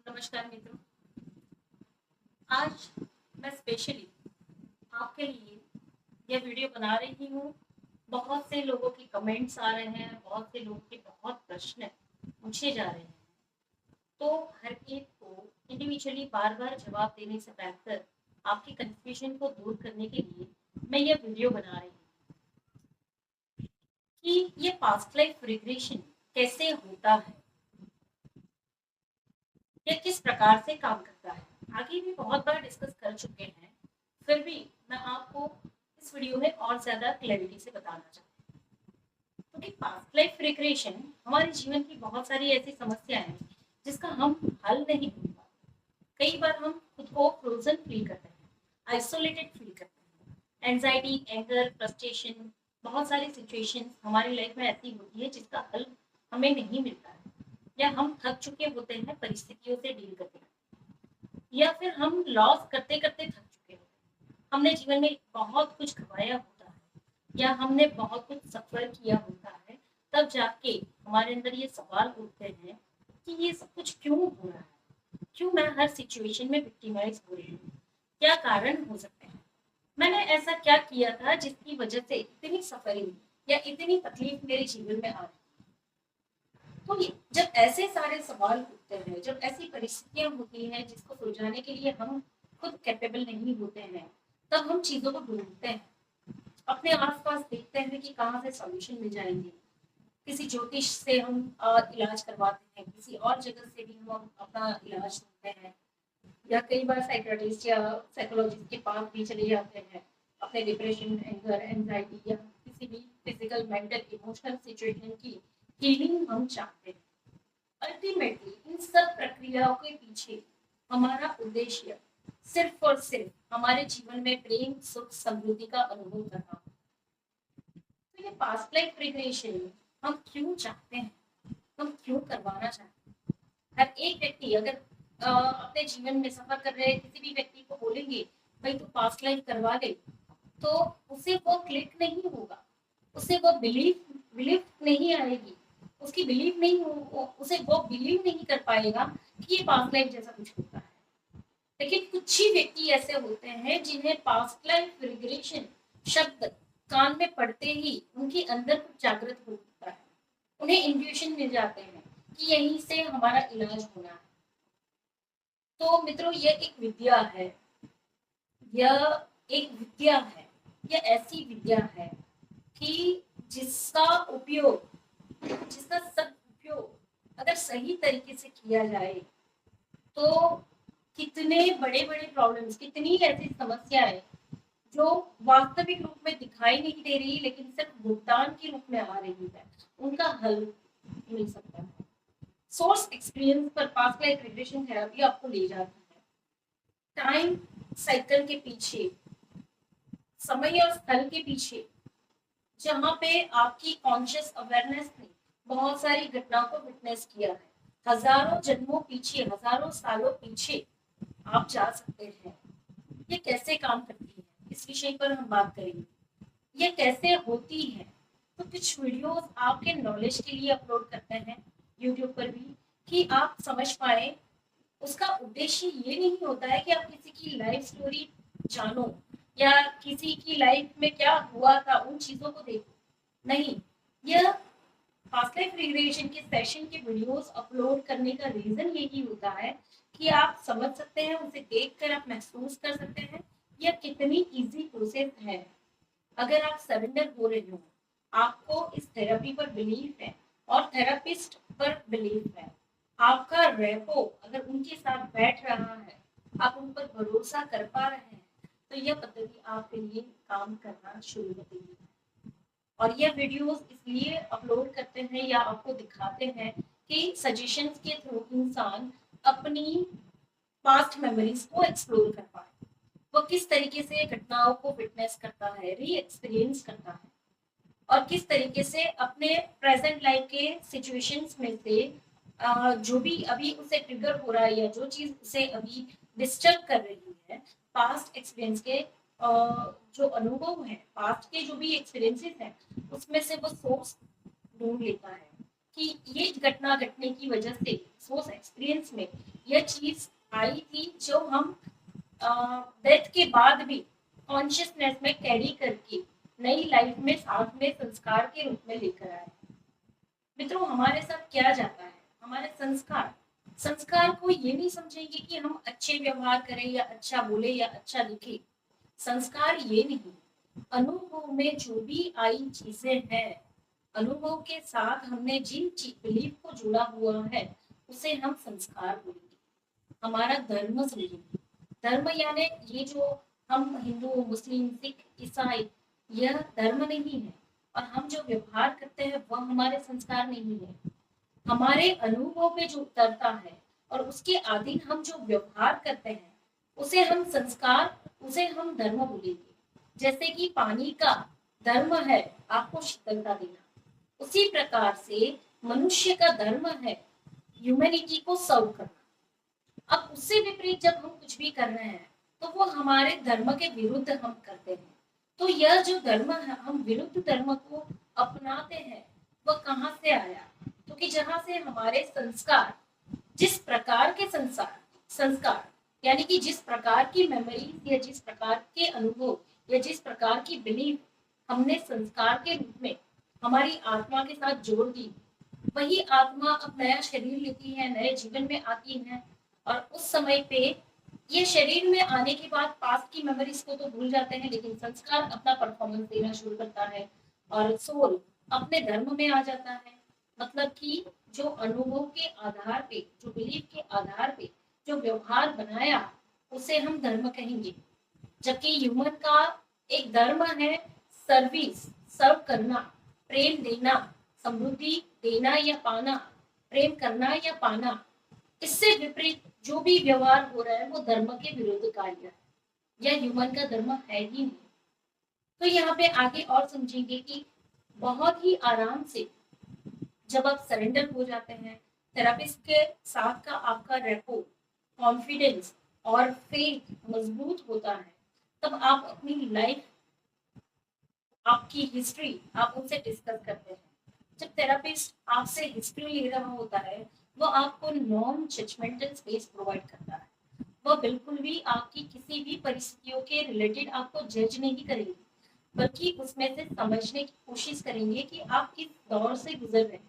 नमस्कार मित्रों। आज मैं स्पेशली आपके लिए यह वीडियो बना रही हूँ। बहुत से लोगों के कमेंट्स आ रहे हैं, बहुत से लोगों के बहुत प्रश्न पूछे जा रहे हैं। तो हर एक को इंडिविजुअली बार बार जवाब देने से बेहतर आपकी कंफ्यूजन को दूर करने के लिए मैं यह वीडियो बना रही हूँ कि ये पास्ट लाइफ रिग्रेशन कैसे होता है, यह किस प्रकार से काम करता है। आगे भी बहुत बार डिस्कस कर चुके हैं, फिर भी मैं आपको इस वीडियो में और ज्यादा क्लैरिटी से बताना चाहती हूँ। क्योंकि पास्ट लाइफ रिग्रेशन हमारे जीवन की बहुत सारी ऐसी समस्याएं हैं जिसका हम हल नहीं ढूंढ पाते। कई बार हम खुद को फ्रोजन फील करते हैं, आइसोलेटेड फील करते हैं। एंजाइटी, एंगर, फ्रस्ट्रेशन, बहुत सारी सिचुएशंस हमारी लाइफ में ऐसी होती है जिसका हल हमें नहीं मिलता है, या हम थक चुके होते हैं परिस्थितियों से डील करते हैं, या फिर हम लॉस करते करते थक चुके होते हैं। हमने जीवन में बहुत कुछ खवाया होता है या हमने बहुत कुछ सफर किया होता है, तब जाके हमारे अंदर ये सवाल उठते हैं कि ये सब कुछ क्यों हो रहा है, क्यों मैं हर सिचुएशन में विक्टिमाइज हो रही हूँ, क्या कारण हो सकते हैं, मैंने ऐसा क्या किया था जिसकी वजह से इतनी सफरिंग या इतनी तकलीफ मेरे जीवन में आ रही। तो जब ऐसे सारे सवाल उठते हैं, जब ऐसी परिस्थितियां होती हैं जिसको सुलझाने के लिए हम खुद कैपेबल नहीं होते हैं, तब हम चीजों को ढूंढते हैं, अपने आसपास देखते हैं कि कहाँ से सॉल्यूशन मिल जाएंगे। किसी ज्योतिष से हम इलाज करवाते हैं, किसी और जगह से भी हम अपना इलाज ढूंढते हैं, या कई बार साइकियाट्रिस्ट या साइकोलॉजिस्ट के पास भी चले जाते हैं अपने डिप्रेशन, एंगर, एंजाइटी या किसी भी फिजिकल, मेंटल, इमोशनल सिचुएशन की हीलिंग हम चाहते हैं। अल्टीमेटली इन सब प्रक्रियाओं के पीछे हमारा उद्देश्य सिर्फ और सिर्फ हमारे जीवन में प्रेम, सुख, समृद्धि का अनुभव करना। तो ये पास्ट लाइफ रिग्रेशन हम क्यों चाहते हैं, हम क्यों करवाना चाहते हैं। हर एक व्यक्ति अगर अपने जीवन में सफर कर रहे किसी भी व्यक्ति को बोलेंगे भाई तू पास्ट लाइफ करवा ले, तो उसे वो क्लिक नहीं होगा, उसे वो बिलीव बिलीव नहीं आएगी, उसकी बिलीव नहीं हो, उसे वो बिलीव नहीं कर पाएगा कि ये पास्ट लाइफ जैसा कुछ होता है। लेकिन कुछ ही व्यक्ति ऐसे होते हैं जिन्हें पास्ट लाइफ रिग्रेशन शब्द कान में पड़ते ही उनके अंदर कुछ जागृत होता है, उन्हें इंट्यूशन मिल जाते हैं कि यहीं से हमारा इलाज होना है। तो मित्रों, यह एक विद्या है, यह एक विद्या है, यह ऐसी विद्या है कि जिसका उपयोग, जिसका सदुपयोग अगर सही तरीके से किया जाए तो कितने बड़े बड़े प्रॉब्लम्स, कितनी ऐसी समस्याएं जो वास्तविक रूप में दिखाई नहीं दे रही लेकिन सिर्फ भुगतान के रूप में आ रही है, उनका हल मिल सकता है। सोर्स एक्सपीरियंस पर पास्ट लाइफ रिग्रेशन थेरेपी आपको ले जाती है टाइम साइकिल के पीछे, समय और स्थल के पीछे, जहाँ पे आपकी कॉन्शियस अवेयरनेस ने बहुत सारी घटनाओं को विटनेस किया है। हजारों जन्मों पीछे, हजारों सालों पीछे आप जा सकते हैं। ये कैसे काम करती है, इस विषय पर हम बात करेंगे। ये कैसे होती है, तो कुछ वीडियोस आपके नॉलेज के लिए अपलोड करते हैं यूट्यूब पर भी, कि आप समझ पाए। उसका उद्देश्य ये नहीं होता है कि आप किसी की लाइफ स्टोरी जानो या किसी की लाइफ में क्या हुआ था उन चीजों को देखो, नहीं। यह पास्ट लाइफ रिग्रेशन के सेशन के वीडियोस अपलोड करने का रीजन यही होता है कि आप समझ सकते हैं, उसे देखकर आप महसूस कर सकते हैं यह कितनी इजी प्रोसेस है। अगर आप सरेंडर हो रहे हो, आपको इस थेरेपी पर बिलीफ है और थेरेपिस्ट पर बिलीफ है, आपका रेपो अगर उनके साथ बैठ रहा है, आप उन पर भरोसा कर पा रहे हैं, तो यह पद्धति आपके लिए काम करना शुरू कर देगी। और यह वीडियोस इसलिए अपलोड करते हैं या आपको दिखाते हैं कि सजेशंस के थ्रू इंसान अपनी पास्ट मेमोरीज को एक्सप्लोर कर पाए, वो किस तरीके से घटनाओं को विटनेस करता है, री एक्सपीरियंस करता है, और किस तरीके से अपने प्रेजेंट लाइफ के सिचुएशंस में से जो भी अभी उसे ट्रिगर हो रहा है या जो चीज उसे अभी डिस्टर्ब कर रही है, पास्ट एक्सपीरियंस के जो अनुभव है, पास्ट के जो भी एक्सपीरियंसेस हैं, उसमें से वो सोर्स ढूंढ लेता है कि ये घटना घटने की वजह से सोर्स एक्सपीरियंस में यह चीज आई थी जो हम डेथ के बाद भी कॉन्शियसनेस में कैरी करके नई लाइफ में साथ में संस्कार के रूप में लेकर आए। मित्रों, हमारे साथ क्या जाता है, हमारे संस्कार संस्कार को ये नहीं समझेंगे कि हम अच्छे व्यवहार करें या अच्छा बोले या अच्छा लिखे। संस्कार ये नहीं, अनुभव में जो भी आई चीजें हैं, अनुभव के साथ हमने जिन बिलीफ को जुड़ा हुआ है उसे हम संस्कार बोलेंगे, हमारा धर्म समझेंगे। धर्म यानी ये जो हम हिंदू मुस्लिम सिख ईसाई, यह धर्म नहीं है। और हम जो व्यवहार करते हैं वह हमारे संस्कार नहीं है। हमारे अनुभव पे जो उतरता है और उसके अधीन हम जो व्यवहार करते हैं उसे हम संस्कार, उसे हम धर्म बोलेंगे। जैसे कि पानी का धर्म है आपको शीतलता देना, उसी प्रकार से मनुष्य का धर्म है ह्यूमैनिटी को सर्व करना। अब उससे विपरीत जब हम कुछ भी कर रहे हैं तो वो हमारे धर्म के विरुद्ध हम करते हैं। तो यह जो धर्म है, हम विरुद्ध धर्म को अपनाते हैं, वह कहाँ से आया? क्योंकि जहां से हमारे संस्कार, जिस प्रकार के संस्कार संस्कार यानी कि जिस प्रकार की मेमोरीज या जिस प्रकार के अनुभव या जिस प्रकार की बिलीफ हमने संस्कार के रूप में हमारी आत्मा के साथ जोड़ दी, वही आत्मा अब नया शरीर लेती है, नए जीवन में आती है। और उस समय पे ये शरीर में आने के बाद पास्ट की मेमोरीज को तो भूल जाते हैं, लेकिन संस्कार अपना परफॉर्मेंस देना शुरू करता है और सोल अपने धर्म में आ जाता है। मतलब कि जो अनुभव के आधार पे, जो बिलीफ के आधार पे जो व्यवहार बनाया उसे हम धर्म कहेंगे। जबकि ह्यूमन का एक धर्म है सर्विस, सर्व करना, प्रेम देना, समृद्धि देना या पाना, प्रेम करना या पाना। इससे विपरीत जो भी व्यवहार हो रहा है वो धर्म के विरुद्ध कार्य है, यह ह्यूमन का धर्म है ही नहीं। तो यहाँ पे आगे और समझेंगे कि बहुत ही आराम से जब आप सरेंडर हो जाते हैं, थेरापिस्ट के साथ का आपका रेपो, कॉन्फिडेंस और फेथ मजबूत होता है, तब आप अपनी लाइफ, आपकी हिस्ट्री आप उनसे डिस्कस करते हैं। जब थेरापिस्ट आपसे हिस्ट्री ले रहा होता है, वो आपको नॉन जजमेंटल स्पेस प्रोवाइड करता है। वह बिल्कुल भी आपकी किसी भी परिस्थितियों के रिलेटेड आपको जज नहीं करेंगे, बल्कि उसमें से समझने की कोशिश करेंगे कि आप किस दौर से गुजर रहे हैं।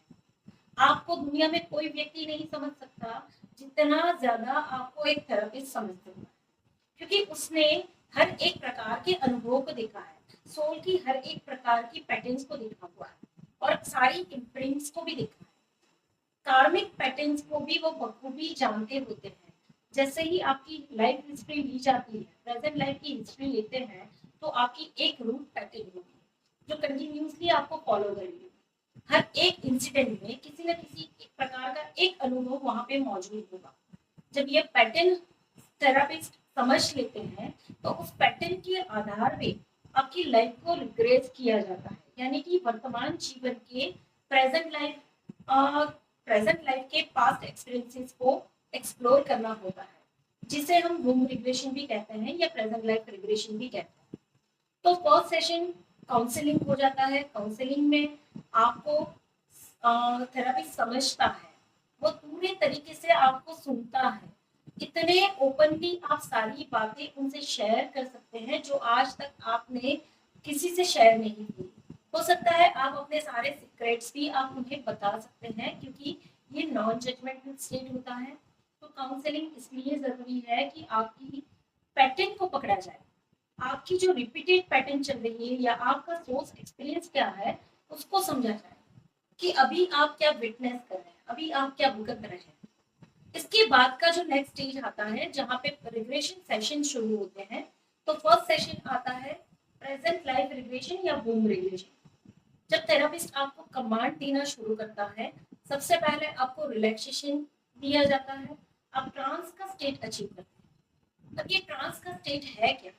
आपको दुनिया में कोई व्यक्ति नहीं समझ सकता जितना ज्यादा आपको एक थेरेपिस्ट समझ सकता है, क्योंकि उसने हर एक प्रकार के अनुभव को देखा है, सोल की हर एक प्रकार की पैटर्न्स को देखा हुआ है और सारी इम्प्रिंट्स को भी देखा है। कार्मिक पैटर्न्स को भी वो बखूबी जानते होते हैं। जैसे ही आपकी लाइफ हिस्ट्री ली जाती है, प्रेजेंट लाइफ की हिस्ट्री लेते हैं, तो आपकी एक रूट पैटर्न होगी जो कंटिन्यूसली आपको फॉलो करेगी। हर एक इंसिडेंट में किसी न किसी एक प्रकार का एक अनुभव वहां पे मौजूद होगा। जब ये पैटर्न थेरापिस्ट समझ लेते हैं तो उस पैटर्न के आधार पे आपकी लाइफ को रिग्रेस किया जाता है, यानी कि वर्तमान जीवन के प्रेजेंट लाइफ प्रेजेंट लाइफ के पास्ट एक्सपीरियंसेस को एक्सप्लोर करना होता है, जिसे हम वूम रिग्रेशन भी कहते हैं या प्रेजेंट लाइफ रिग्रेशन भी कहते हैं। तो फर्स्ट सेशन काउंसलिंग हो जाता है। काउंसलिंग में आपको थेरेपिस्ट समझता है, वो पूरे तरीके से आपको सुनता है। इतने ओपनली आप सारी बातें उनसे शेयर कर सकते हैं जो आज तक आपने किसी से शेयर नहीं की। हो सकता है आप अपने सारे सीक्रेट्स भी आप उन्हें बता सकते हैं, क्योंकि ये नॉन जजमेंटल स्टेट होता है। तो काउंसलिंग इसलिए जरूरी है कि आपकी पैटर्न को पकड़ा जाए, आपकी जो रिपीटेड पैटर्न चल रही है या आपका सोर्स एक्सपीरियंस क्या है उसको समझा जाए कि अभी आप क्या विटनेस कर रहे हैं, अभी आप क्या भुगत रहे हैं। इसके बाद का जो नेक्स्ट स्टेज आता है जहाँ पे रिग्रेशन सेशन शुरू होते हैं, तो फर्स्ट सेशन आता है प्रेजेंट लाइफ रिग्रेशन या वूम रिग्रेशन। जब थेरापिस्ट आपको कमांड देना शुरू करता है, सबसे पहले आपको रिलैक्सेशन दिया जाता है, आप ट्रांस का स्टेट अचीव करते हैं। अब ये ट्रांस का स्टेट है क्या?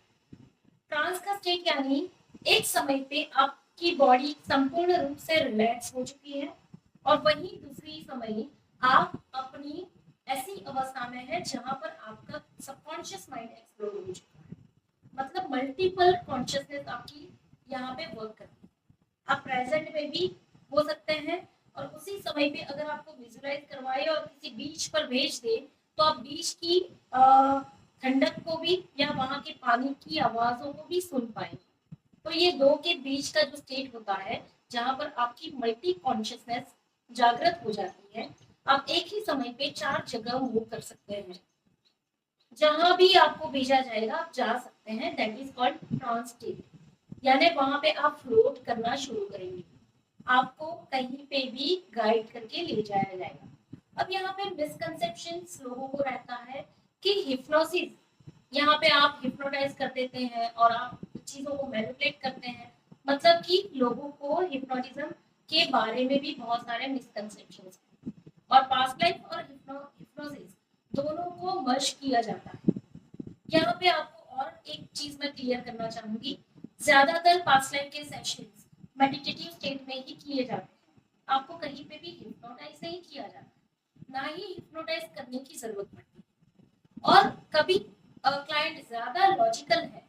ट्रांस का स्टेट यानी एक समय पे आपकी बॉडी संपूर्ण रूप से रिलैक्स हो चुकी है और वहीं दूसरी समय आप अपनी ऐसी अवस्था में है जहां पर आपका सबकॉन्शियस माइंड एक्सप्लोर हो चुका है। मतलब मल्टीपल कॉन्शियसनेस आपकी यहाँ पे वर्क करती है। आप प्रेजेंट में भी हो सकते हैं और उसी समय पे अगर आपको विजुलाइज करवाए और किसी बीच पर भेज दे तो आप बीच की ठंडक को भी या वहां के पानी की आवाजों को भी सुन पाएंगे। तो ये दो के बीच का जो स्टेट होता है, जहां पर आपकी मल्टी कॉन्शियसनेस जागृत हो जाती है, आप एक ही समय पे 4 जगह मूव कर सकते हैं। जहां भी आपको भेजा जाएगा आप जा सकते हैं, that is called trance state. यानी वहां पे आप फ्लोट करना शुरू करेंगे, आपको कहीं पे भी गाइड करके ले जाया जाएगा। अब यहाँ पे मिसकंसेप्शन लोगों को रहता है कि हिप्नोसिस, यहाँ पे आप हिप्नोटाइज कर देते हैं और आप चीजों को मैनिपुलेट करते हैं। मतलब कि लोगों को हिप्नोटिज्म के बारे में भी बहुत सारे मिसकंसेप्शंस हैं। और पास्ट लाइफ और हिप्नोसिस दोनों को मर्ज किया जाता है। यहाँ पे आपको और एक चीज मैं क्लियर करना चाहूंगी, ज्यादातर पास्ट लाइफ के सेशंस मेडिटेटिव स्टेट में ही किए जाते हैं। आपको कहीं पे भी हिप्नोटाइज नहीं किया जाता, ना ही हिप्नोटाइज करने की जरूरत पड़ती। और कभी क्लाइंट ज्यादा लॉजिकल है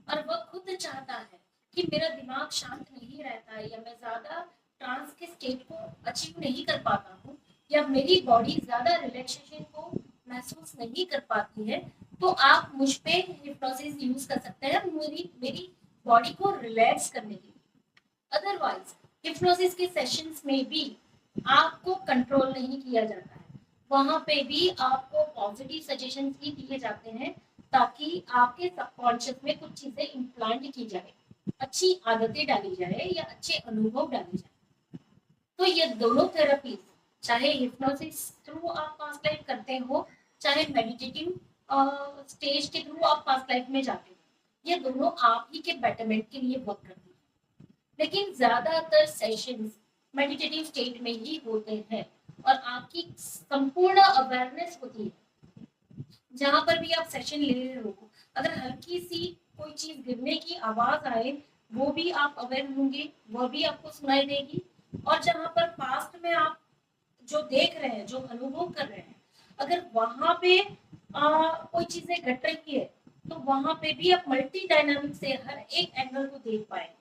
और वह खुद चाहता है कि मेरा दिमाग शांत नहीं रहता है, या मैं ज्यादा ट्रांस के स्टेट को अचीव नहीं कर पाता हूँ, या मेरी बॉडी ज्यादा रिलैक्सेशन को महसूस नहीं कर पाती है, तो आप मुझ पे हिप्नोसिस यूज कर सकते हैं मेरी मेरी बॉडी को रिलैक्स करने के लिए। अदरवाइज हिप्नोसिस के सेशंस में भी आपको कंट्रोल नहीं किया जाता है, वहां पे भी आपको पॉजिटिव सजेशंस ही दिए जाते हैं ताकि आपके सबकॉन्शियस में कुछ चीजें इम्प्लांट की जाए, अच्छी आदतें डाली जाए या अच्छे अनुभव डाले जाए। तो ये दोनों थेरेपीज, चाहे हिप्नोसिस थ्रू आप पास्ट लाइफ करते हो, चाहे मेडिटेटिव स्टेज के थ्रू आप पास्ट लाइफ में जाते हो, ये दोनों आप ही के बेटरमेंट के लिए वर्क करती है। लेकिन ज्यादातर सेशंस मेडिटेटिव स्टेट में ही होते हैं और आपकी संपूर्ण अवेयरनेस होती है। जहां पर भी आप सेशन ले रहे हो, अगर हल्की सी कोई चीज गिरने की आवाज आए, वो भी आप अवेयर होंगे, वह भी आपको सुनाई देगी। और जहां पर पास्ट में आप जो देख रहे हैं, जो अनुभव कर रहे हैं, अगर वहां पे कोई चीजें घट रही है, तो वहां पे भी आप मल्टी डायनामिक से हर एक एंगल को देख पाएंगे।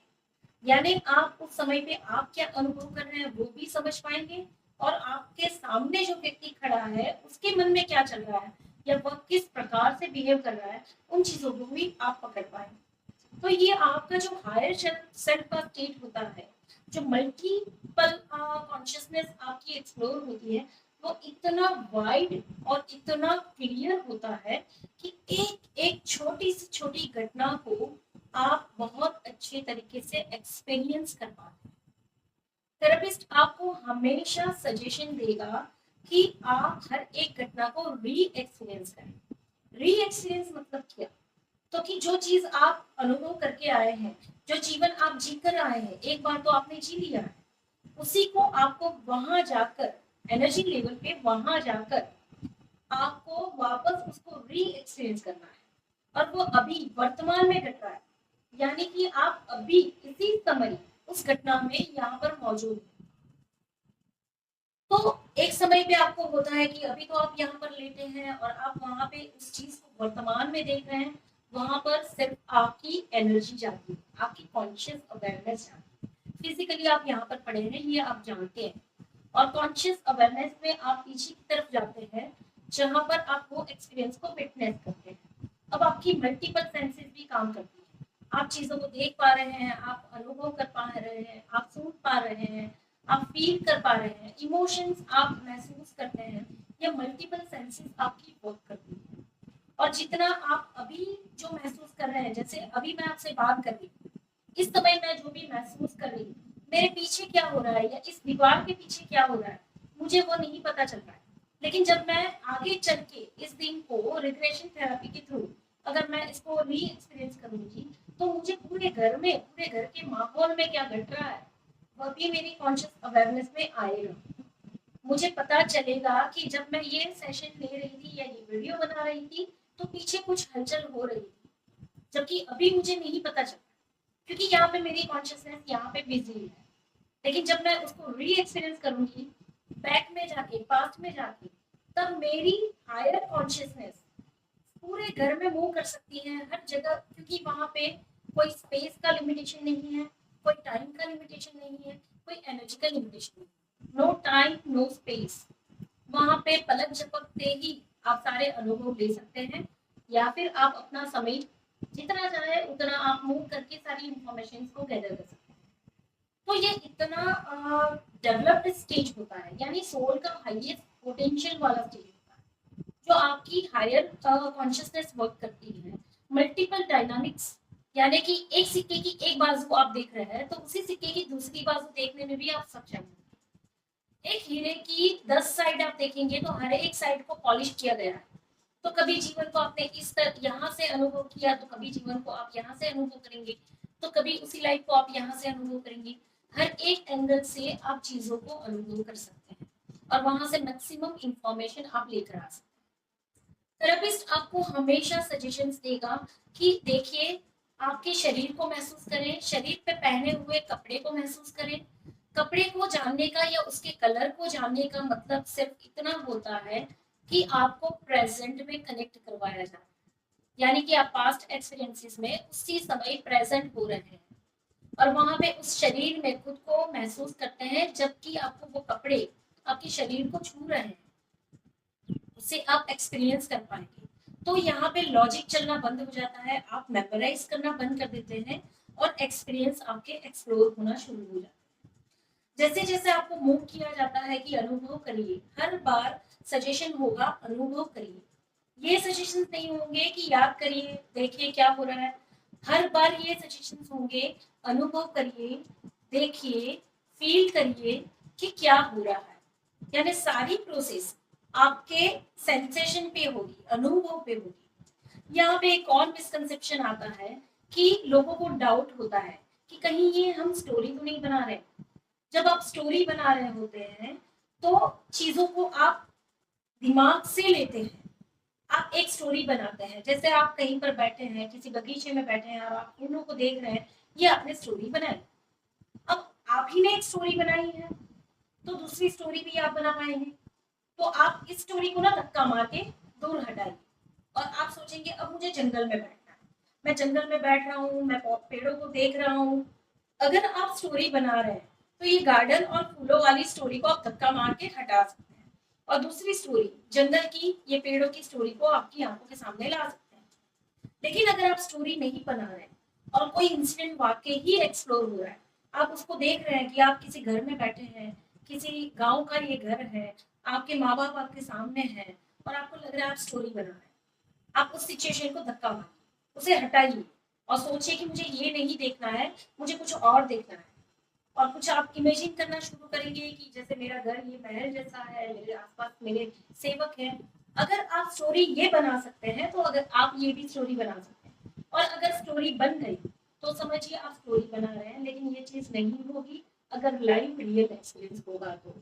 यानी आप उस समय पे आप क्या अनुभव कर रहे हैं वो भी समझ पाएंगे, और आपके सामने जो व्यक्ति खड़ा है उसके मन में क्या चल रहा है या वह किस प्रकार से बिहेव कर रहा है, उन चीजों को भी आप पकड़ पाएंगे। तो ये आपका जो हायर सेल्फ का स्टेट होता है, जो मल्टीपल कॉन्शियसनेस आपकी एक्सप्लोर होती है, वो इतना वाइड और इतना क्लियर होता है कि एक एक छोटी से छोटी घटना को आप बहुत अच्छे तरीके से एक्सपीरियंस कर पाते हैं। थेरेपिस्ट आपको हमेशा सजेशन देगा कि आप हर एक घटना को री एक्सपीरियंस करें। री एक्सपीरियंस मतलब क्या? तो कि जो चीज आप अनुभव करके आए हैं, जो जीवन आप जी कर आए हैं, एक बार तो आपने जी लिया है, उसी को आपको वहां जाकर एनर्जी लेवल पे वहां जाकर आपको वापस उसको री एक्सपीरियंस करना है। और वो अभी वर्तमान में घट रहा है, यानी कि आप अभी इसी समय उस घटना में यहाँ पर मौजूद हैं। तो एक समय पे आपको होता है कि अभी तो आप यहाँ पर लेटे हैं और आप वहां पे उस चीज को वर्तमान में देख रहे हैं, वहां पर सिर्फ आपकी एनर्जी जाती है, आपकी कॉन्शियस अवेयरनेस जाती है। फिजिकली आप यहाँ पर पड़े हैं, ये आप जानते हैं, और कॉन्शियस अवेयरनेस में आप पीछे की तरफ जाते हैं, जहां पर आप वो एक्सपीरियंस को विटनेस करते हैं। अब आपकी मल्टीपल सेंसेस भी काम करती है, आप चीजों को देख पा रहे हैं, आप अनुभव कर पा रहे हैं, आप सुन पा रहे हैं, आप फील कर पा रहे हैं, इमोशंस आप महसूस करते हैं। ये मल्टीपल सेंसेस आपकी वर्क करती है। और जितना आप अभी जो महसूस कर रहे हैं, जैसे अभी मैं आपसे बात कर रही हूँ, इस समय मैं जो भी महसूस कर रही हूँ, मेरे पीछे क्या हो रहा है या इस दीवार के पीछे क्या हो रहा है, मुझे वो नहीं पता चल रहा है। लेकिन जब मैं आगे चल के इस दिन को रिग्रेशन थेरेपी के थ्रू अगर मैं इसको री एक्सपीरियंस करूंगी, तो मुझे पूरे घर में, पूरे घर के माहौल में क्या घट रहा है, वह भी मेरी कॉन्शियस अवेयरनेस में आएगा। मुझे पता चलेगा कि जब मैं ये सेशन ले रही थी या ये वीडियो बना रही थी, तो पीछे कुछ हलचल हो रही थी, जबकि अभी मुझे नहीं पता चलता, क्योंकि यहाँ पे मेरी कॉन्शियसनेस यहाँ पे बिजी है। लेकिन जब मैं उसको री एक्सपीरियंस करूंगी, बैक में जाके, पास्ट में जाके, तब मेरी हायर कॉन्शियसनेस पूरे घर में मूव कर सकती है, हर जगह, क्योंकि वहां पे कोई स्पेस का लिमिटेशन नहीं है, कोई टाइम का लिमिटेशन नहीं है, कोई एनर्जी का लिमिटेशन नहीं है। नो टाइम नो स्पेस, वहां पे पलक झपकते ही आप सारे अनुभव ले सकते हैं, या फिर आप अपना समय जितना चाहे उतना आप मूव करके सारी इंफॉर्मेशन को गैदर कर सकते हैं। तो ये इतना डेवलप्ड स्टेज होता है, यानी सोल का हाईएस्ट पोटेंशियल वाला स्टेज होता है, जो आपकी हायर कॉन्शियसनेस वर्क करती है। मल्टीपल डायनामिक्स, यानी कि एक सिक्के की एक बाजू को आप देख रहे हैं तो उसी सिक्के की दूसरी बाजू देखने में भी आप सक्षम हैं। एक हीरे की 10 साइड आप देखेंगे तो हर एक साइड को पॉलिश किया गया है। तो कभी जीवन को आपने इस तरह यहाँ से अनुभव किया, तो कभी जीवन को आप यहाँ से अनुभव करेंगे, तो कभी उसी लाइफ को आप यहाँ से अनुभव करेंगे। हर एक एंगल से आप चीजों को अनुभव कर सकते हैं और वहां से मैक्सिमम इंफॉर्मेशन आप लेकर आ सकते हैं। थेरेपिस्ट आपको हमेशा सजेशंस देगा कि देखिए, आपके शरीर को महसूस करें, शरीर पे पहने हुए कपड़े को महसूस करें। कपड़े को जानने का या उसके कलर को जानने का मतलब सिर्फ इतना होता है कि आपको प्रेजेंट में कनेक्ट करवाया जाए, यानी कि आप पास्ट एक्सपीरियंसेस में उसी समय प्रेजेंट हो रहे हैं और वहां पे उस शरीर में खुद को महसूस करते हैं, जबकि आपको वो कपड़े आपके शरीर को छू रहे हैं, उससे आप एक्सपीरियंस कर पाएंगे। तो यहाँ पे लॉजिक चलना बंद हो जाता है, आप मेमोराइज करना बंद कर देते हैं और एक्सपीरियंस आपके एक्सप्लोर होना शुरू हो जाता है। जैसे जैसे आपको मूव किया जाता है कि अनुभव करिए, हर बार सजेशन होगा अनुभव करिए। ये सजेशन नहीं होंगे कि याद करिए देखिए क्या हो रहा है, हर बार ये सजेशन होंगे अनुभव करिए, देखिए, फील करिए कि क्या हो रहा है। यानी सारी प्रोसेस आपके सेंसेशन पे होगी, अनुभव पे होगी। यहाँ पे एक और मिसकंसेप्शन आता है कि लोगों को डाउट होता है कि कहीं ये हम स्टोरी तो नहीं बना रहे। जब आप स्टोरी बना रहे होते हैं तो चीजों को आप दिमाग से लेते हैं, आप एक स्टोरी बनाते हैं। जैसे आप कहीं पर बैठे हैं, किसी बगीचे में बैठे हैं और आप फूलों को देख रहे हैं, ये आपने स्टोरी बनाई। अब आप ही ने एक स्टोरी बनाई है तो दूसरी स्टोरी भी आप बना पाएंगे। तो आप इस स्टोरी को ना धक्का मार के दूर हटाइए और आप सोचेंगे अब मुझे जंगल में बैठना है, मैं जंगल में बैठ रहा हूँ, मैं पेड़ों को देख रहा हूँ। अगर आप स्टोरी बना रहे हैं तो ये गार्डन और फूलों वाली स्टोरी को आप धक्का मार के हटा सकते हैं और दूसरी स्टोरी जंगल की, ये पेड़ों की स्टोरी को आपकी आंखों के सामने ला सकते हैं। लेकिन अगर आप स्टोरी नहीं बना रहे और कोई इंसिडेंट वाकई ही एक्सप्लोर हो रहा है, आप उसको देख रहे हैं कि आप किसी घर में बैठे हैं, किसी गांव का ये घर है, आपके माँ बाप आपके सामने हैं और आपको लग रहा है आप स्टोरी बना रहे हैं, आप उस सिचुएशन को धक्का मारिए, उसे हटाइए और सोचिए कि मुझे ये नहीं देखना है, मुझे कुछ और देखना है। और कुछ आप इमेजिन करना शुरू करेंगे कि जैसे मेरा घर ये महल जैसा है, मेरे आसपास मेरे सेवक हैं। अगर आप स्टोरी ये बना सकते हैं तो अगर आप ये भी स्टोरी बना सकते हैं, और अगर स्टोरी बन गई तो समझिए आप स्टोरी बना रहे हैं, लेकिन ये चीज नहीं होगी अगर लाइव रियल एक्सपीरियंस होगा। तो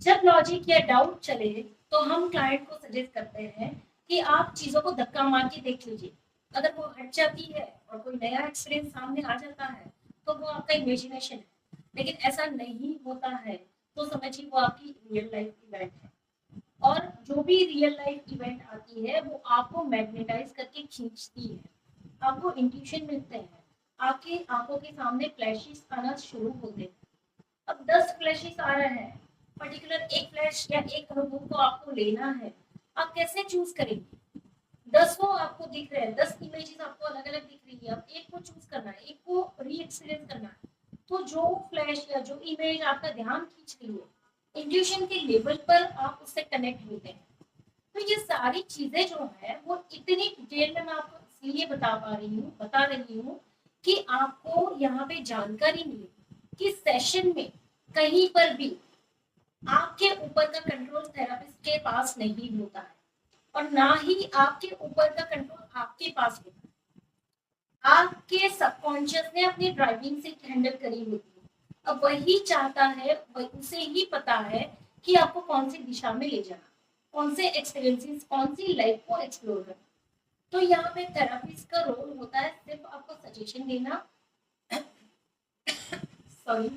जब लॉजिक या डाउट चले तो हम क्लाइंट को सजेस्ट करते हैं कि आप चीजों को धक्का मार के देख लीजिए। अगर वो हट जाती है और कोई नया एक्सपीरियंस सामने आ जाता है तो वो आपका इमेजिनेशन है, लेकिन ऐसा नहीं होता है तो समझिए वो आपकी रियल लाइफ इवेंट है। और जो भी रियल लाइफ इवेंट आती है वो आपको मैग्नेटाइज करके खींचती है, आपको इंट्यूशन मिलते हैं, आपकी आंखों के सामने फ्लैशेस आना शुरू होते हैं। अब 10 फ्लैशेस आ रहे हैं, पर्टिकुलर एक फ्लैश या एक अनुभव को आपको लेना है, आप कैसे चूज करेंगे? 10 वो आपको दिख रहे हैं, 10 इमेजेस आपको अलग अलग दिख रही है, अब एक को चूज करना है, एक को री एक्सपीरियंस करना है। तो जो फ्लैश या जो इमेज आपका ध्यान खींच रही है, इंट्यूशन के लेवल पर आप उससे कनेक्ट होते हैं। तो ये सारी चीजें जो है वो इतनी डिटेल में मैं आपको इसलिए बता रही हूँ कि आपको यहाँ पे जानकारी मिले कि सेशन में कहीं पर भी आपके ऊपर का कंट्रोल थेरेपिस्ट के पास नहीं होता है और ना ही आपके ऊपर का कंट्रोल आपके पास होता है। आपके सबकॉन्शियस ने अपनी ड्राइविंग सीट हैंडल करी होती है, अब वही चाहता है, उसे ही पता है कि आपको कौन सी दिशा में ले जाना, कौन से एक्सपीरियंसेस, कौन सी लाइफ को एक्सप्लोर करना। तो यहाँ पे थेरेपिस्ट का रोल होता है सिर्फ आपको सजेशन देना, सॉरी,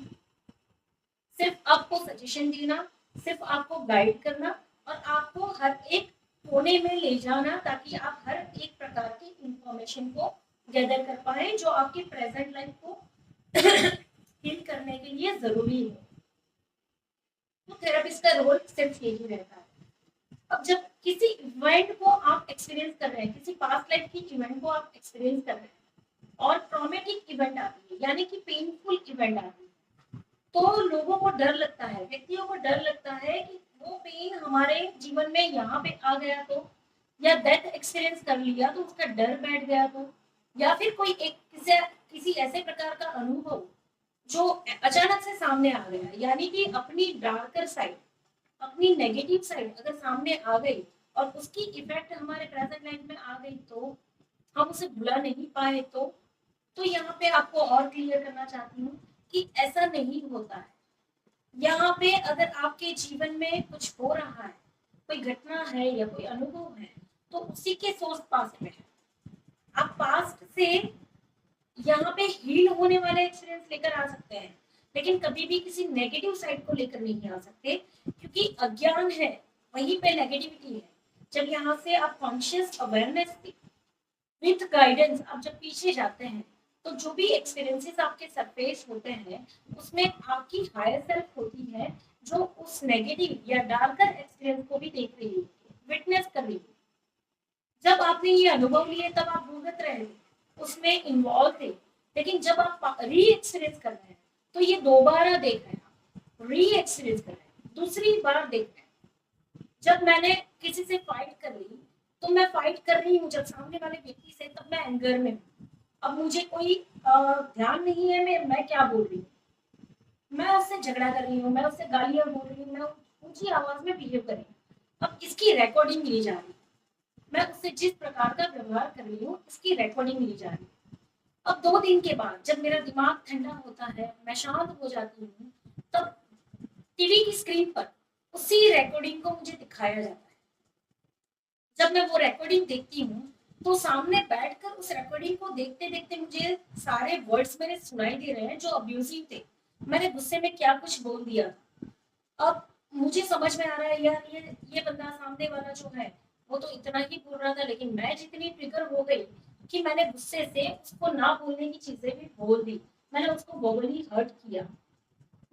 सिर्फ आपको सजेशन देना, सिर्फ आपको गाइड करना और आपको हर एक कोने में ले जाना ताकि आप हर एक प्रकार की इंफॉर्मेशन को गैदर कर पाए जो आपकी प्रेजेंट लाइफ को हील करने के लिए जरूरी है। तो थेरेपिस्ट का रोल सिर्फ यही रहता है। अब जब किसी इवेंट को आप एक्सपीरियंस कर रहे हैं, किसी पास्ट लाइफ की इवेंट को आप एक्सपीरियंस कर रहे हैं और ट्रॉमेटिक इवेंट आती है यानी कि पेनफुल इवेंट आती है, तो लोगों को डर लगता है, व्यक्तियों को डर लगता है कि वो पेन हमारे जीवन में यहाँ पे आ गया तो, या डेथ एक्सपीरियंस कर लिया तो उसका डर बैठ गया तो, या फिर कोई एक किसी ऐसे प्रकार का अनुभव जो अचानक से सामने आ गया, यानी कि अपनी डार्कर साइड, अपनी नेगेटिव साइड अगर सामने आ गई और उसकी इफेक्ट हमारे प्रेजेंट लाइफ में आ गई तो हम उसे भुला नहीं पाए तो यहाँ पे आपको और क्लियर करना चाहती हूँ कि ऐसा नहीं होता है। यहाँ पे अगर आपके जीवन में कुछ हो रहा है, कोई घटना है या कोई अनुभव है, तो उसी के सोर्स पास्ट में है। आप पास्ट से यहाँ पे हील होने वाले एक्सपीरियंस लेकर आ सकते हैं, लेकिन कभी भी किसी नेगेटिव साइड को लेकर नहीं आ सकते, क्योंकि अज्ञान है, वहीं पे नेगेटिविटी है। जब यहाँ से आप कॉन्शियस अवेयरनेस विथ गाइडेंस आप जब पीछे जाते हैं, तो जो भी एक्सपीरियंसेस आपके सरफेस होते हैं उसमें आपकी हायर सेल्फ होती है, जो उस नेगेटिव या डार्कर एक्सपीरियंस को भी देख रही होती है, विटनेस कर रही होती है। जब आपने ये अनुभव लिए तब आप भुगत रहे थे, उसमें इन्वॉल्व थे, लेकिन जब आप री एक्सपीरियंस कर रहे हैं तो ये दोबारा देख रहे हैं, री एक्सपीरियंस कर रहे हैं, दूसरी बार देख रहे हैं। जब मैंने किसी से फाइट कर ली, तो मैं फाइट कर रही हूँ जब सामने वाले व्यक्ति से, तब मैं एंगर में हूँ। अब मुझे कोई ध्यान नहीं है मैं क्या बोल रही हूँ, मैं उससे झगड़ा कर रही हूँ, मैं उससे गालियां बोल रही हूँ, मैं ऊंची आवाज में बिहेव कर रही हूँ। अब इसकी रिकॉर्डिंग ली जा रही है, मैं उससे जिस प्रकार का व्यवहार कर रही हूँ इसकी रिकॉर्डिंग ली जा रही है। अब 2 दिन के बाद जब मेरा दिमाग ठंडा होता है, मैं शांत हो जाती हूँ, तब टीवी की स्क्रीन पर उसी रिकॉर्डिंग को मुझे दिखाया जाता है। जब मैं वो रिकॉर्डिंग देखती हूँ तो सामने बैठकर उस रिकॉर्डिंग को देखते देखते मुझे सारे वर्ड्स मेरे सुनाई दे रहे हैं जो अब्यूजिव थे, मैंने गुस्से में क्या कुछ बोल दिया था। अब मुझे समझ में आ रहा है यार, ये बंदा सामने वाला जो है वो तो इतना ही बोल रहा था, लेकिन मैं जितनी ट्रिगर हो गई कि मैंने गुस्से से उसको ना बोलने की चीजें भी बोल दी, मैंने उसको वर्बली हर्ट किया।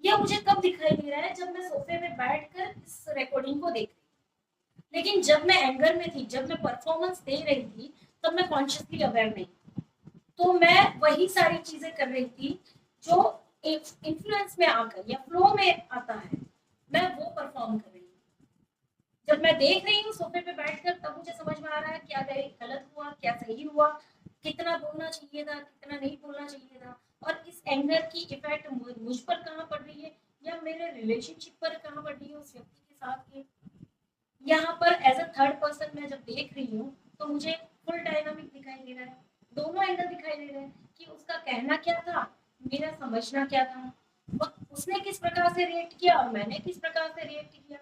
यह मुझे कब दिखाई दे रहा है, जब मैं सोफे में बैठकर इस रिकॉर्डिंग को देख रही। लेकिन जब मैं एंगर में थी, जब मैं परफॉर्मेंस दे रही थी, तब मैं कॉन्शियसली अवेयर नहीं, तो मैं वही सारी चीजें कर रही थी जो इन्फ्लुएंस में आकर या फ्लो में आता है, मैं वो परफॉर्म कर रही हूँ। जब मैं देख रही हूँ सोफे पे बैठकर, तब मुझे समझ में आ रहा है क्या गलत हुआ, क्या सही हुआ, कितना बोलना चाहिए था, कितना नहीं बोलना चाहिए था, और इस एंगर की इफेक्ट मुझ पर कहाँ पड़ रही है या मेरे रिलेशनशिप पर कहाँ पड़ रही है उस व्यक्ति के साथ के। यहाँ पर एज अ थर्ड पर्सन मैं जब देख रही हूँ तो मुझे फुल डायनामिक दिखाई दे रहा है, दोनों एंगल दिखाई दे रहे हैं कि उसका कहना क्या था, मेरा समझना क्या था, उसने किस प्रकार से रिएक्ट किया और मैंने किस प्रकार से रिएक्ट किया,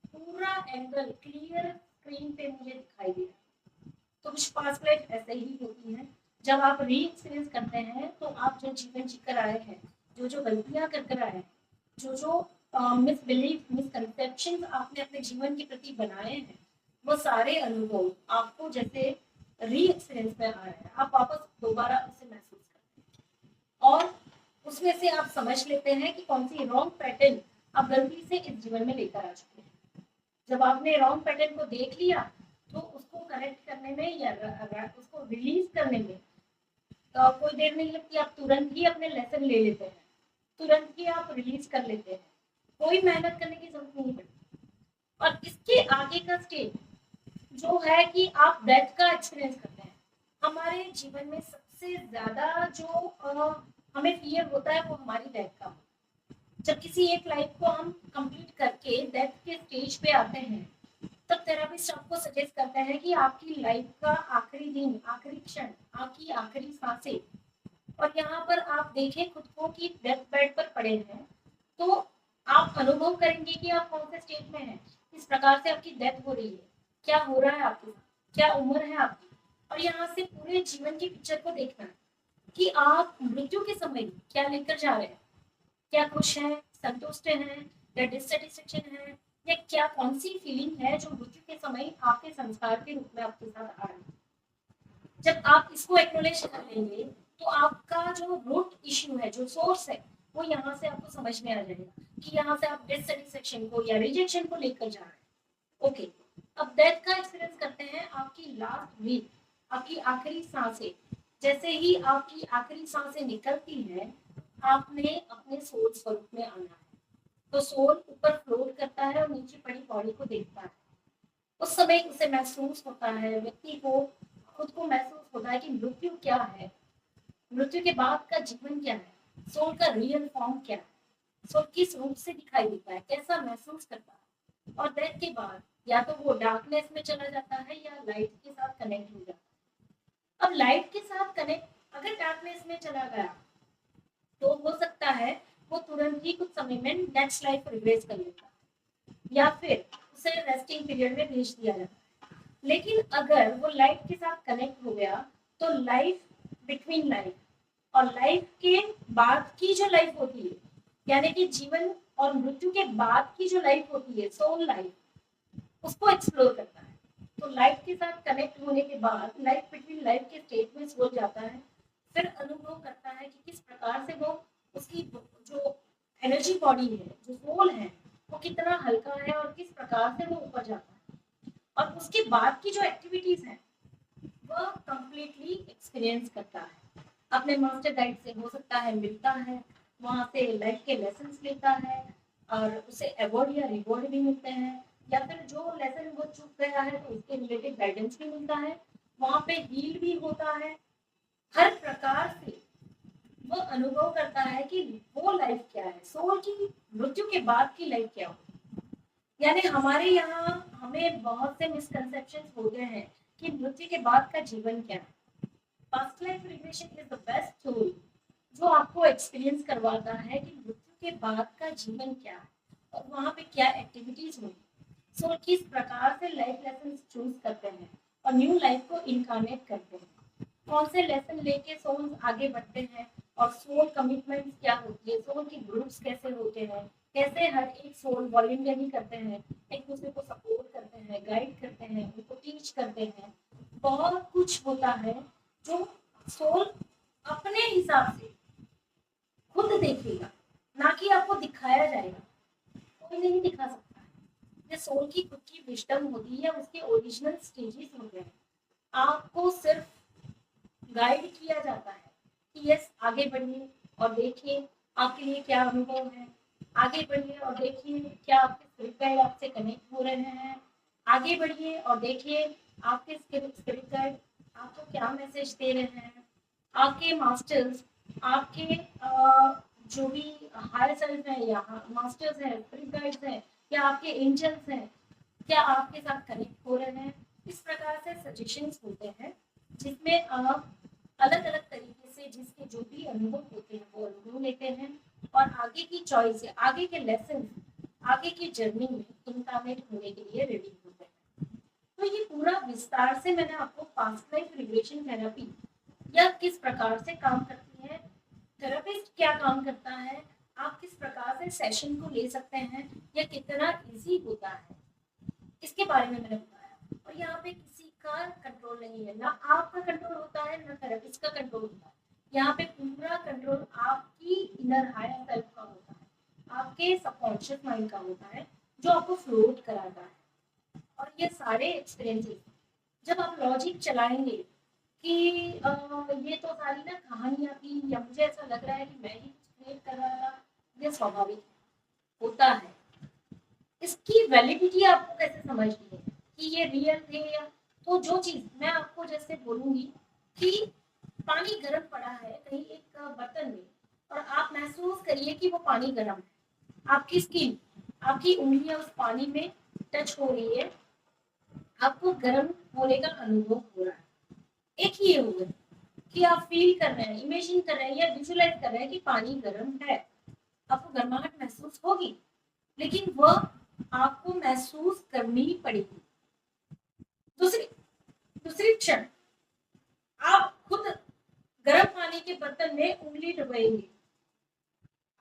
पूरा एंगल क्लियर स्क्रीन पे मुझे दिखाई दे रहा है। तो कुछ पास्ट लाइफ ऐसे ही होती है, जब आप री एक्सपीरियंस करते हैं तो आप जो जीवन जीकर आए हैं, जो जो गलतियां कर कर आए हैं, जो जो मिसबिलीफ मिसकंसेप्शन आपने अपने जीवन के प्रति बनाए हैं, वो सारे अनुभव आपको जैसे री एक्सपीरियंस में आ रहे हैं, आप वापस दोबारा उसे महसूस करते हैं और उसमें से आप समझ लेते हैं कि कौन सी रॉन्ग पैटर्न आप गलती से इस जीवन में लेकर आ चुके हैं। जब आपने रॉन्ग पैटर्न को देख लिया तो उसको करेक्ट करने में या उसको रिलीज करने में तो कोई देर नहीं लगती, आप तुरंत ही अपने लेसन ले लेते हैं, तुरंत ही आप रिलीज कर लेते हैं, कोई मेहनत करने की जरूरत नहीं पड़ती। और इसके आगे का स्टेज जो है कि आप डेथ का एक्सपीरियंस करते हैं। हमारे जीवन में सबसे ज्यादा जो हमें फियर होता है वो हमारी डेथ का। जब किसी एक लाइफ को हम कंप्लीट करके डेथ के स्टेज पे आते हैं, तब थेरेपिस्ट आपको सजेस्ट करते हैं कि आपकी लाइफ का आखिरी दिन, आखिरी क्षण, आपकी आखिरी सांसें, और यहाँ पर आप देखें खुद को कि डेथ बेड पर पड़े हैं, तो आप अनुभव करेंगे कि आप कौन से स्टेज में हैं, किस प्रकार से आपकी डेथ हो रही है, क्या हो रहा है आपके साथ, क्या उम्र है आपकी, और यहाँ से पूरे जीवन की पिक्चर को देखना है कि आप मृत्यु के समय क्या लेकर जा रहे हैं, क्या खुश हैं, संतुष्ट हैं या डिससेटिस्फेक्शन है, या क्या कौन सी फीलिंग है जो मृत्यु के समय आपके संस्कार के रूप में आपके साथ आ रही है। जब आप इसको एक्नोलेज कर लेंगे तो आपका जो रूट इश्यू है, जो सोर्स है, वो यहाँ से आपको समझ में आ जाएगा कि यहाँ से आप डिससेटिस्फेक्शन को या रिजेक्शन को लेकर जा रहे हैं। ओके, अब डेथ का एक्सपीरियंस करते हैं आपकी लास्ट वीक, आपकी आखिरी सांसें। जैसे ही आपकी आखिरी सांसें निकलती है, आपने अपने सोल स्वरूप में आना है। तो सोल ऊपर फ्लोट करता है और नीचे पड़ी बॉडी को देखता है। उस समय उसे महसूस होता है, व्यक्ति को खुद को महसूस होता है कि मृत्यु क्या है, मृत्यु के बाद का जीवन क्या है, सोल का रियल फॉर्म क्या है, सोल किस रूप से दिखाई देता है, कैसा महसूस करता है। और डेथ के बाद या तो वो डार्कनेस में चला जाता है या लाइट के साथ कनेक्ट हो जाता है। अब लाइट के साथ कनेक्ट अगर डार्कनेस में चला गया तो हो सकता है वो तुरंत ही कुछ समय में नेक्स्ट लाइफ रिग्रेस कर लेता है या फिर उसे रेस्टिंग पीरियड में भेज दिया जाता है। लेकिन अगर वो लाइफ के साथ कनेक्ट हो गया तो लाइफ बिटवीन लाइफ और लाइफ के बाद की जो लाइफ होती है, यानी कि जीवन और मृत्यु के बाद की जो लाइफ होती है, सोल लाइफ, उसको एक्सप्लोर करता है। तो लाइफ के साथ कनेक्ट होने के बाद लाइफ बिटवीन लाइफ के स्टेट में हो जाता है। फिर अनुभव करता है कि किस प्रकार से वो उसकी जो एनर्जी बॉडी है, जो सोल है, वो कितना हल्का है और किस प्रकार से वो ऊपर जाता है। और उसके बाद की जो एक्टिविटीज है वह कंप्लीटली एक्सपीरियंस करता है। अपने मास्टर गाइड से हो सकता है मिलता है, वहां से लाइफ के लेसन्स लेता है और उसे अवार्ड या रिवॉर्ड भी मिलते हैं, या फिर जो लेसन वो चूक गया है तो उसके रिलेटेड गाइडेंस भी मिलता है, वहां पे हील भी होता है। हर प्रकार से वो अनुभव करता है कि वो लाइफ क्या है, सोल की मृत्यु के बाद की लाइफ क्या हो। यानी हमारे यहाँ हमें बहुत से मिसकंसेप्शंस हो गए हैं कि मृत्यु के बाद का जीवन क्या है। Past life regression is the best tool जो आपको एक्सपीरियंस करवाता है कि मृत्यु के बाद का जीवन क्या है और वहाँ पे क्या एक्टिविटीज होंगी। सो किस प्रकार से लाइफ लेसन चूज करते हैं और न्यू लाइफ को इनकारनेट करते हैं, कौन से लेसन लेके सोल आगे बढ़ते हैं और सोल कमिटमेंट्स क्या होती है, सोल के ग्रुप्स कैसे होते हैं, कैसे हर एक सोल वॉलंटियरिंग करते हैं, एक दूसरे को सपोर्ट करते हैं, गाइड करते हैं, उनको टीच करते हैं। बहुत कुछ होता है जो सोल अपने हिसाब से खुद देखेगा, ना कि आपको दिखाया जाएगा। कोई नहीं दिखा सकता है। ये सोल की खुद की विजडम होती है, उसके ओरिजिनल स्टेजेस होते हैं। आपको सिर्फ गाइड किया जाता है कि यस आगे बढ़िए और देखिए आपके लिए क्या अनुभव है, आगे बढ़िए और देखिए क्या आपके स्पिरिट गाइड आपसे कनेक्ट हो रहे हैं, आगे बढ़िए और देखिए आपके स्पिरिट गाइड आपको क्या मैसेज दे रहे हैं, आपके मास्टर्स, आपके जो भी हायर सेल्फ है या मास्टर्स है, स्पिरिट गाइड्स हैं या आपके एंजल्स हैं, क्या आपके साथ कनेक्ट हो रहे हैं। इस प्रकार से सजेशंस होते हैं जिसमें आप अलग अलग तरीके से जिसके जो भी अनुभव होते हैं वो अनुभव लेते हैं और आगे की चॉइस है, आगे के लेसन, आगे की जर्नी में इंटरनेट होने के लिए रेडी होते हैं। तो ये पूरा विस्तार से मैंने आपको पास्ट लाइफ रिग्रेशन थेरेपी या किस प्रकार से काम करती है, थेरेपिस्ट क्या काम करता है, आप किस प्रकार से सेशन को ले सकते हैं या कितना इजी होता है, इसके बारे में मैंने बताया। और यहाँ पे किसी का कंट्रोल नहीं है, ना आपका कंट्रोल होता है ना थेरेपिस्ट का कंट्रोल होता है। यहाँ पे पूरा कंट्रोल आपकी इनर हायर सेल्फ का होता है, आपके सबकॉन्शियस माइंड का होता है जो आपको फ्लोट कराता है। और ये सारे एक्सपीरियंसेस जब आप लॉजिक चलाएंगे कि ये तो सारी ना कहानियां थी या मुझे ऐसा लग रहा है कि मैं ही कुछ क्रिएट कर रहा था, ये स्वाभाविक होता है। इसकी वैलिडिटी आपको कैसे समझनी है कि ये रियल थे या, तो जो चीज मैं आपको जैसे बोलूंगी कि पानी गर्म पड़ा है कहीं एक बर्तन में और आप महसूस करिए कि वो पानी गर्म है, आपकी स्किन, आपकी उंगलियां उस पानी में टच हो रही है, आपको गर्म होने का अनुभव हो रहा है। एक ही होगा कि आप फील कर रहे हैं, इमेजिन कर रहे हैं या विजुलाइज कर रहे हैं कि पानी गर्म है, आपको गर्माहट महसूस होगी, लेकिन वह आपको महसूस करनी ही पड़ेगी। दूसरी दूसरी क्षण आप खुद गर्म पानी के बर्तन में उंगली डुबाएंगे,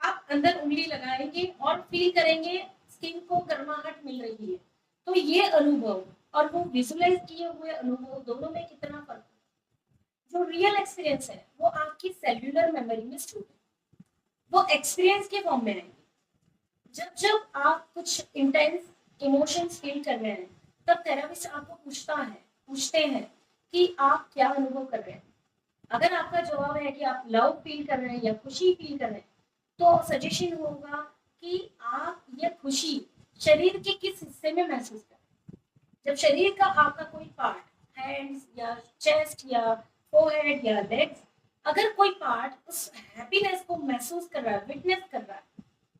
आप अंदर उंगली लगाएंगे और फील करेंगे स्किन को गर्माहट मिल रही है। तो ये अनुभव और वो विजुलाइज किए हुए अनुभव दोनों में कितना फर्क है। जो रियल एक्सपीरियंस है वो आपकी सेल्यूलर मेमोरी में स्टोर है, वो एक्सपीरियंस के फॉर्म में आएंगे। जब जब आप कुछ इंटेंस इमोशंस फील कर रहे हैं, तब थेरेपिस्ट आपको पूछते हैं कि आप क्या अनुभव कर रहे हैं। अगर आपका जवाब है कि आप लव फील कर रहे हैं या खुशी फील कर रहे हैं, तो सजेशन होगा कि आप ये खुशी शरीर के किस हिस्से में महसूस करें। जब शरीर का आपका कोई पार्ट, हैंड्स या चेस्ट या फोरहेड या लेग्स, अगर कोई पार्ट उस हैप्पीनेस को महसूस कर रहा है, विटनेस कर रहा है,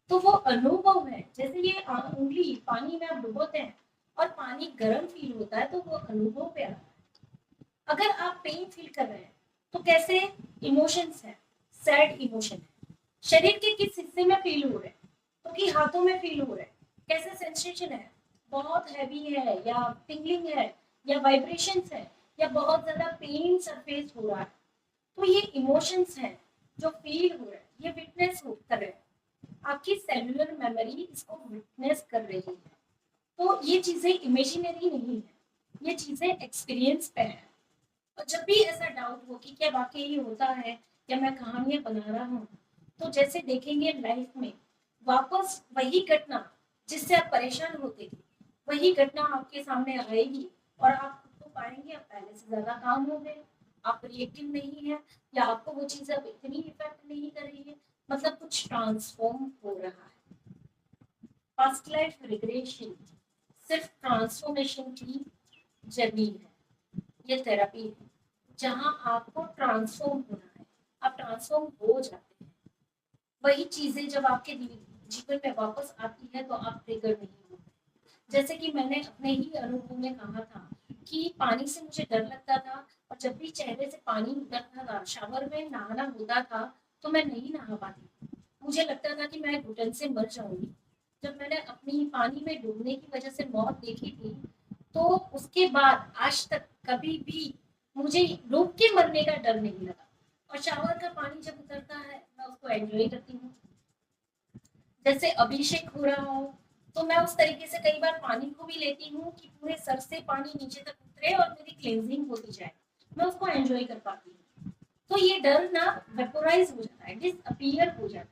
तो वो अनुभव है। जैसे ये उंगली पानी में आप डुबोते हैं और पानी गर्म फील होता है, तो वो अनुभव पे आता है। अगर आप पेन फील कर रहे हैं, तो कैसे इमोशंस है, सैड इमोशन है, शरीर के किस हिस्से में फील हो रहे हैं, तो कि हाथों में फील हो रहे हैं, कैसे सेंसेशन है, बहुत हैवी है या टिंगलिंग है या वाइब्रेशंस है या बहुत ज्यादा पेन सरफेस हो रहा है, तो ये इमोशंस हैं जो फील हो रहे हैं, ये विटनेस कर रहे हैं। आपकी सेलुलर मेमोरी इसको विटनेस कर रही है। तो ये चीजें इमेजिनरी नहीं है, ये चीजें एक्सपीरियंस पे है। और जब भी ऐसा डाउट हो कि क्या वाकई ये होता है या मैं कहानियां बना रहा हूँ, तो जैसे देखेंगे लाइफ में वापस वही घटना जिससे आप परेशान होते थे, वही घटना आपके सामने आएगी और आप खुद को पाएंगे आप पहले से ज्यादा काम हो गए, आप रिएक्टिव नहीं है, या आपको वो चीज अब इतनी इफेक्ट नहीं कर रही है, मतलब कुछ ट्रांसफॉर्म हो रहा है। पास्ट लाइफ रिग्रेशन सिर्फ ट्रांसफॉर्मेशन की जर्नी है, ये थेरेपी है जहां आपको ट्रांसफॉर्म होना है, आप ट्रांसफॉर्म हो जाते हैं। वही चीजें जब आपके जीवन में वापस आती है तो आप ट्रिगर नहीं होते। जैसे कि मैंने अपने ही अनुभव में कहा था कि पानी से मुझे डर लगता था, और जब भी चेहरे से पानी उतरता था, शावर में नहाना होता था, तो मैं नहीं नहा पाती। मुझे लगता था कि मैं घुटन से मर जाऊंगी। जब मैंने अपनी पानी में डूबने की वजह से मौत देखी थी, तो उसके बाद आज तक कभी भी मुझे डूब के मरने का डर नहीं लगा। और शावर का पानी जब उतरता है, मैं उसको एंजॉय करती हूँ। जैसे अभिषेक हो रहा हो, तो मैं उस तरीके से कई बार पानी को भी लेती हूँ कि पूरे सर से पानी नीचे तक उतरे और मेरी क्लेंजिंग होती जाए, मैं उसको एंजॉय कर पाती हूँ। तो ये डर ना वेपोराइज हो जाता है, डिसअपियर हो जाता है।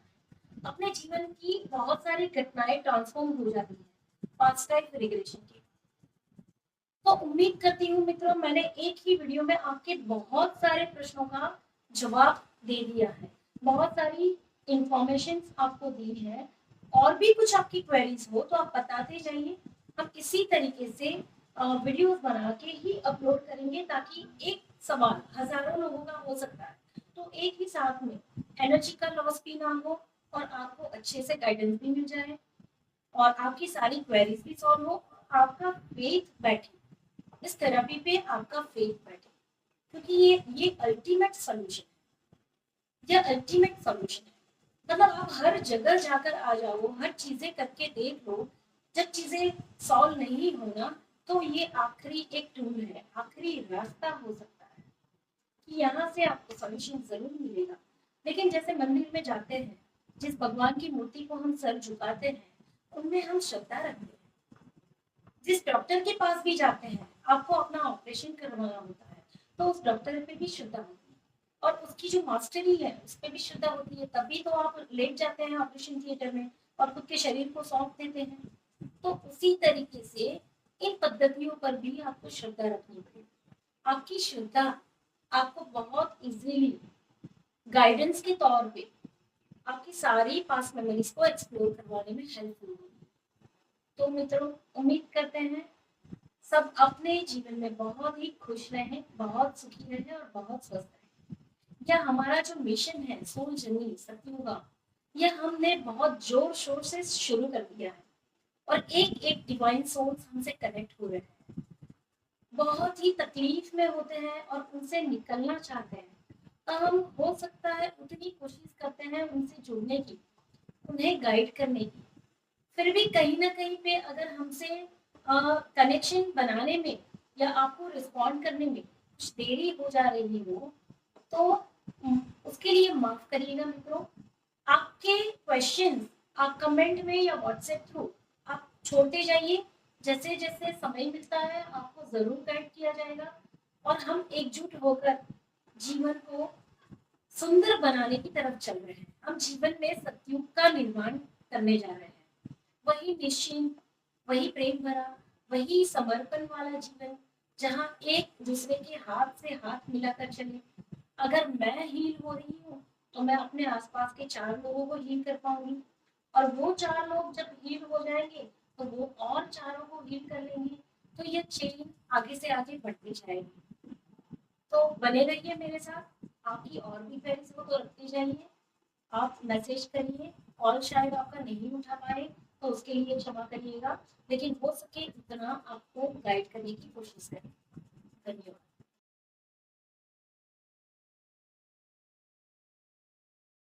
अपने जीवन की बहुत सारी घटनाएं ट्रांसफॉर्म हो जाती है पास्ट लाइफ रिग्रेशन की। तो उम्मीद करती हूँ मित्रों, मैंने एक ही वीडियो में आपके बहुत सारे प्रश्नों का जवाब दे दिया है, बहुत सारी इंफॉर्मेशन आपको दी है। और भी कुछ आपकी क्वेरीज हो तो आप बताते जाइए, हम इसी तरीके से वीडियोस बना के ही अपलोड करेंगे, ताकि एक सवाल हजारों लोगों का हो सकता है, तो एक ही साथ में एनर्जी का लॉस भी ना हो और आपको अच्छे से गाइडेंस भी मिल जाए और आपकी सारी क्वेरीज भी सॉल्व हो, आपका फेथ बैठे, इस थेरेपी पे आपका फेथ बैठे, क्योंकि ये अल्टीमेट सोल्यूशन है, ये अल्टीमेट सोल्यूशन है। मतलब आप हर जगह जाकर आ जाओ, हर चीजें करके देख लो, जब चीजें सॉल्व नहीं होना, तो ये आखिरी एक टूल है, आखिरी रास्ता हो सकता है कि यहाँ से आपको सोल्यूशन जरूर मिलेगा। लेकिन जैसे मंदिर में जाते हैं, जिस भगवान की मूर्ति को हम सर झुकाते हैं, उनमें हम श्रद्धा रखते हैं। जिस डॉक्टर के पास भी जाते हैं, आपको अपना ऑपरेशन करवाना होता है, तो उस डॉक्टर पे भी श्रद्धा होती है और उसकी जो मास्टरी है उस पर भी श्रद्धा होती है, तभी तो आप लेट जाते हैं ऑपरेशन थिएटर में और खुद के शरीर को सौंप देते हैं। तो उसी तरीके से इन पद्धतियों पर भी आपको श्रद्धा रखनी पड़ेगी। आपकी श्रद्धा आपको बहुत इजीली गाइडेंस के तौर पे आपकी सारी पास्ट मेमोरीज को एक्सप्लोर करवाने में हेल्पफुल होगी। तो मित्रों, उम्मीद करते हैं सब अपने जीवन में बहुत ही खुश रहें, बहुत सुखी रहें और बहुत स्वस्थ रहें। यह हमारा जो मिशन है सोल जर्नी सत्युग का, यह हमने बहुत जोर शोर से शुरू कर दिया है और एक एक डिवाइन सोल्स हमसे कनेक्ट हो रहे हैं, बहुत ही तकलीफ में होते हैं और उनसे निकलना चाहते हैं। तो हम हो सकता है उतनी कोशिश करते हैं उनसे जुड़ने की, उन्हें गाइड करने की, फिर भी कहीं ना कहीं पे अगर हमसे कनेक्शन बनाने में या आपको रिस्पॉन्ड करने में कुछ देरी हो जा रही हो, तो उसके लिए माफ करिएगा मित्रों। आपके क्वेश्चंस आप कमेंट में या व्हाट्सएप थ्रू आप छोड़ते जाइए, जैसे जैसे समय मिलता है आपको जरूर गाइड किया जाएगा और हम एकजुट होकर जीवन को सुंदर बनाने की तरफ चल रहे हैं। हम जीवन में सतयुग का निर्माण करने जा रहे हैं, वही निश्चिंत, वही प्रेम भरा, वही समर्पण वाला जीवन जहाँ एक दूसरे के हाथ से हाथ मिलाकर चले। अगर मैं हील हो रही हूँ तो मैं अपने आसपास के 4 लोगों को हील कर पाऊंगी, और वो 4 लोग जब हील हो जाएंगे तो वो और चारों को हील कर लेंगे। तो ये चेन आगे से आगे बढ़ती जाएगी। तो बने रहिए मेरे साथ, आपकी और भी क्वेरीज को तो रखती जाइए। आप मैसेज करिए, कॉल शायद आपका नहीं उठा पाए तो उसके लिए क्षमा करिएगा, लेकिन हो सके उतना आपको गाइड करने की कोशिश करें। धन्यवाद।